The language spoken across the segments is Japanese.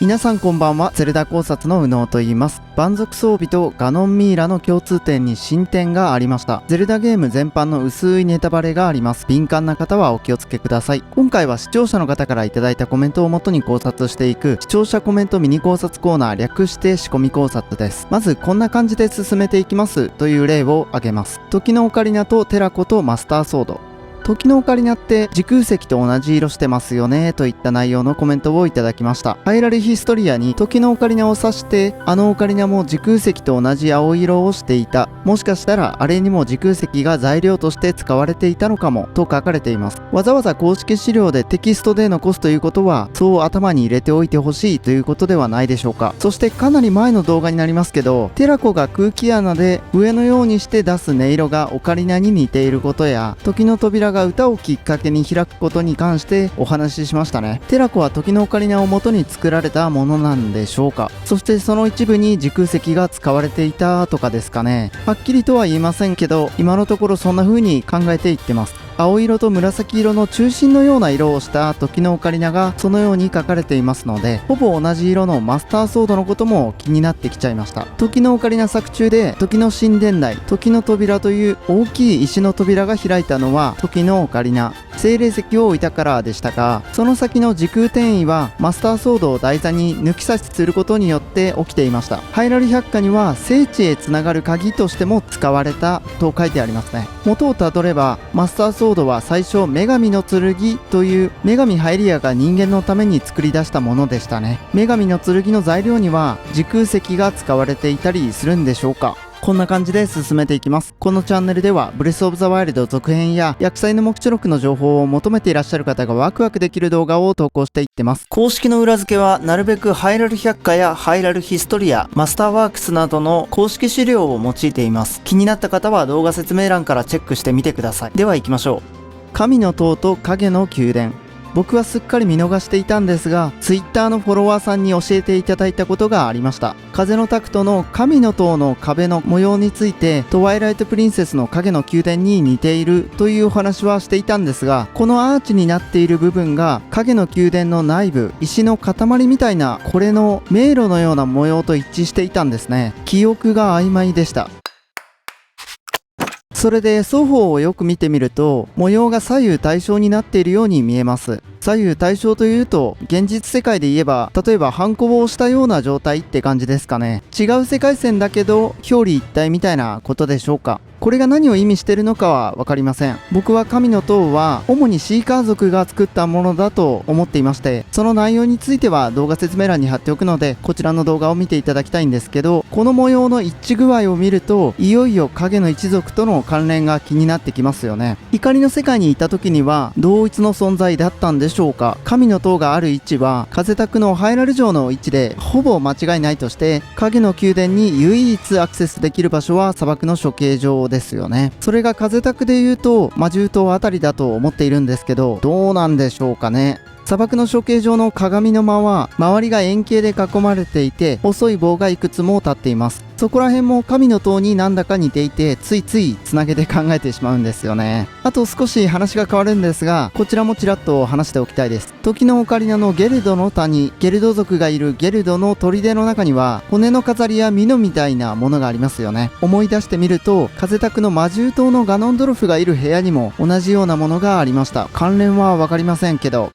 皆さんこんばんは。ゼルダ考察の右脳と言います。蛮族装備とガノンミイラの共通点に進展がありました。ゼルダゲーム全般の薄いネタバレがあります。敏感な方はお気をつけください。今回は視聴者の方からいただいたコメントをもとに考察していく視聴者コメントミニ考察コーナー、略して仕込み考察です。まずこんな感じで進めていきますという例を挙げます。時のオカリナとテラコとマスターソード。時のオカリナって時空石と同じ色してますよねといった内容のコメントをいただきました。ハイラルヒストリアに時のオカリナを指して、あのオカリナも時空石と同じ青色をしていた、もしかしたらあれにも時空石が材料として使われていたのかもと書かれています。わざわざ公式資料でテキストで残すということは、そう頭に入れておいてほしいということではないでしょうか。そしてかなり前の動画になりますけど、テラコが空気穴で笛のようにして出す音色がオカリナに似ていることや、時の扉が歌をきっかけに開くことに関してお話ししましたね。テラコは時のオカリナを元に作られたものなんでしょうか。そしてその一部に時空石が使われていたとかですかね。はっきりとは言いませんけど、今のところそんな風に考えていってます。青色と紫色の中心のような色をした時のオカリナがそのように書かれていますので、ほぼ同じ色のマスターソードのことも気になってきちゃいました。時のオカリナ作中で時の神殿内、時の扉という大きい石の扉が開いたのは時のオカリナ、精霊石を置いたからでしたが、その先の時空転移はマスターソードを台座に抜き差しすることによって起きていました。ハイラル百科には聖地へつながる鍵としても使われたと書いてありますね。元をたどればマスターソードは最初女神の剣という女神ハイリアが人間のために作り出したものでしたね。女神の剣の材料には時空石が使われていたりするんでしょうか。こんな感じで進めていきます。このチャンネルではブレスオブザワイルド続編や薬剤の目視録の情報を求めていらっしゃる方がワクワクできる動画を投稿していってます。公式の裏付けはなるべくハイラル百科やハイラルヒストリア、マスターワークスなどの公式資料を用いています。気になった方は動画説明欄からチェックしてみてください。では行きましょう。神の塔と影の宮殿。僕はすっかり見逃していたんですが、Twitter のフォロワーさんに教えていただいたことがありました。風のタクトの神の塔の壁の模様について、トワイライトプリンセスの影の宮殿に似ているというお話はしていたんですが、このアーチになっている部分が影の宮殿の内部、石の塊みたいなこれの迷路のような模様と一致していたんですね。記憶が曖昧でした。それで双方をよく見てみると模様が左右対称になっているように見えます。左右対称というと現実世界で言えば例えばハンコを押したような状態って感じですかね。違う世界線だけど表裏一体みたいなことでしょうか。これが何を意味しているのかは分かりません。僕は神の塔は主にシーカー族が作ったものだと思っていまして、その内容については動画説明欄に貼っておくのでこちらの動画を見ていただきたいんですけど、この模様の一致具合を見るといよいよ影の一族との関連が気になってきますよね。光の世界にいた時には同一の存在だったんでしょうか。神の塔がある位置は風宅のハイラル城の位置でほぼ間違いないとして、影の宮殿に唯一アクセスできる場所は砂漠の処刑場ですよね。それが風宅で言うと魔獣島あたりだと思っているんですけど、どうなんでしょうかね。砂漠の処刑場の鏡の間は周りが円形で囲まれていて細い棒がいくつも立っています。そこら辺も神の塔になんだか似ていてついついつなげて考えてしまうんですよね。あと少し話が変わるんですが、こちらもちらっと話しておきたいです。時のオカリナのゲルドの谷、ゲルド族がいるゲルドの砦の中には骨の飾りやミノみたいなものがありますよね。思い出してみると風宅の魔獣島のガノンドルフがいる部屋にも同じようなものがありました。関連は分かりませんけど、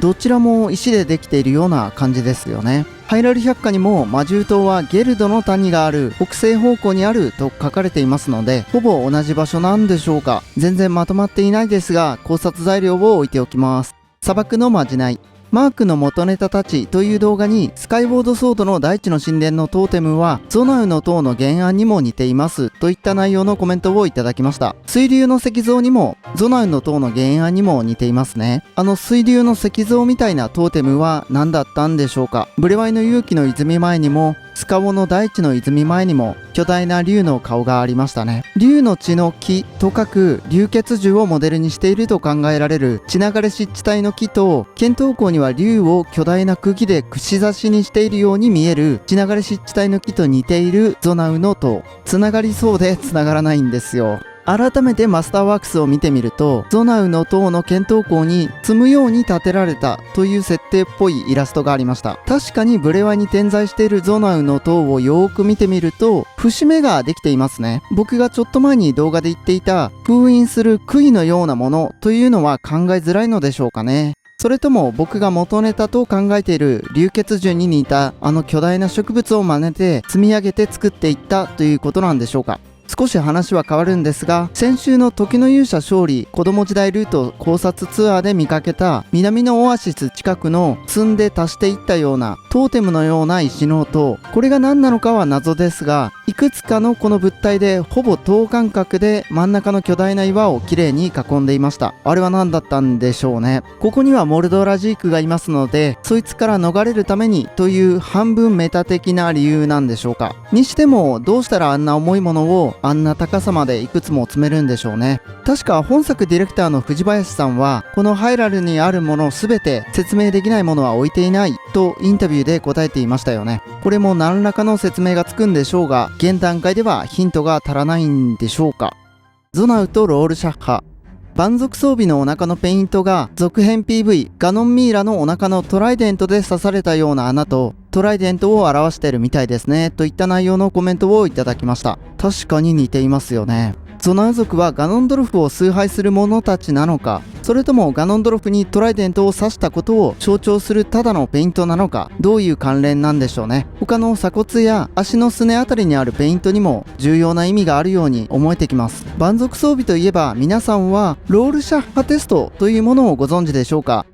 どちらも石でできているような感じですよね。ハイラル百科にも魔獣島はゲルドの谷がある北西方向にあると書かれていますので、ほぼ同じ場所なんでしょうか。全然まとまっていないですが考察材料を置いておきます。砂漠のまじない、マークの元ネタたちという動画にスカイウォードソードの大地の神殿のトーテムはゾナウの塔の原案にも似ていますといった内容のコメントをいただきました。水流の石像にもゾナウの塔の原案にも似ていますね。あの水流の石像みたいなトーテムは何だったんでしょうか。ブレワイの勇気の泉前にもスカオの大地の泉前にも巨大な竜の顔がありましたね。竜の血の木と書く竜血樹をモデルにしていると考えられる血流れ湿地帯の木と、剣闘校には竜を巨大な釘で串刺しにしているように見える血流れ湿地帯の木と似ているゾナウの塔。つながりそうでつながらないんですよ。改めてマスターワークスを見てみると、ゾナウの塔の剣闘口に積むように建てられたという設定っぽいイラストがありました。確かにブレワイに点在しているゾナウの塔をよーく見てみると、節目ができていますね。僕がちょっと前に動画で言っていた封印する杭のようなものというのは考えづらいのでしょうかね。それとも僕が元ネタと考えている流血樹に似たあの巨大な植物を真似て積み上げて作っていったということなんでしょうか。少し話は変わるんですが、先週の時の勇者勝利子供時代ルート考察ツアーで見かけた南のオアシス近くの積んで足していったようなトーテムのような石の塔、これが何なのかは謎ですが、いくつかのこの物体でほぼ等間隔で真ん中の巨大な岩をきれいに囲んでいました。あれは何だったんでしょうね。ここにはモルドラジークがいますので、そいつから逃れるためにという半分メタ的な理由なんでしょうか。にしてもどうしたらあんな重いものをあんな高さまでいくつも積めるんでしょうね。確か本作ディレクターの藤林さんは、このハイラルにあるものすべて説明できないものは置いていないとインタビューで答えていましたよね。これも何らかの説明がつくんでしょうが、現段階ではヒントが足らないんでしょうか。ゾナウとロールシャッハ。蛮族装備のお腹のペイントが続編 PV ガノンミイラのお腹のトライデントで刺されたような穴とトライデントを表しているみたいですねといった内容のコメントをいただきました。確かに似ていますよね。ゾナウ族はガノンドルフを崇拝する者たちなのか、それともガノンドルフにトライデントを刺したことを象徴するただのペイントなのか、どういう関連なんでしょうね。他の鎖骨や足のすねあたりにあるペイントにも重要な意味があるように思えてきます。蛮族装備といえば皆さんはロールシャッハテストというものをご存知でしょうか。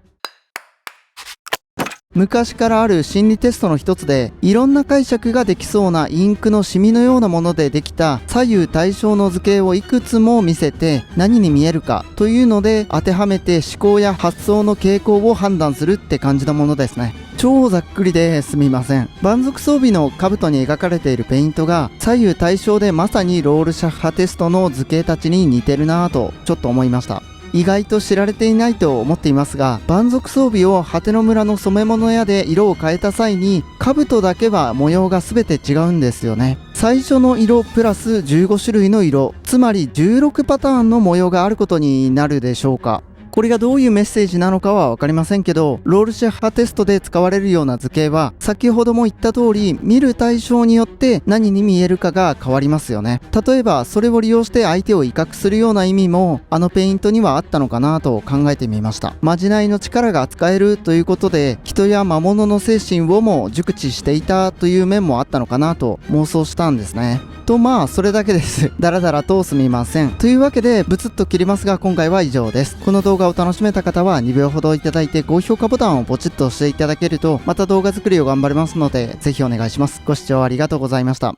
昔からある心理テストの一つで、いろんな解釈ができそうなインクのシミのようなものでできた左右対称の図形をいくつも見せて何に見えるかというので当てはめて思考や発想の傾向を判断するって感じのものですね。超ざっくりですみません。蛮族装備の兜に描かれているペイントが左右対称でまさにロールシャッハテストの図形たちに似てるなぁとちょっと思いました。意外と知られていないと思っていますが、蛮族装備を果ての村の染め物屋で色を変えた際に兜だけは模様が全て違うんですよね。最初の色プラス15種類の色、つまり16パターンの模様があることになるでしょうか。これがどういうメッセージなのかは分かりませんけど、ロールシャッハテストで使われるような図形は先ほども言った通り見る対象によって何に見えるかが変わりますよね。例えばそれを利用して相手を威嚇するような意味もあのペイントにはあったのかなと考えてみました。まじないの力が使えるということで人や魔物の精神をも熟知していたという面もあったのかなと妄想したんですね。とそれだけです。だらだらとすみません。というわけでブツッと切りますが今回は以上です。この動画を楽しめた方は2秒ほどいただいて高評価ボタンをポチッと押していただけるとまた動画作りを頑張れますのでぜひお願いします。ご視聴ありがとうございました。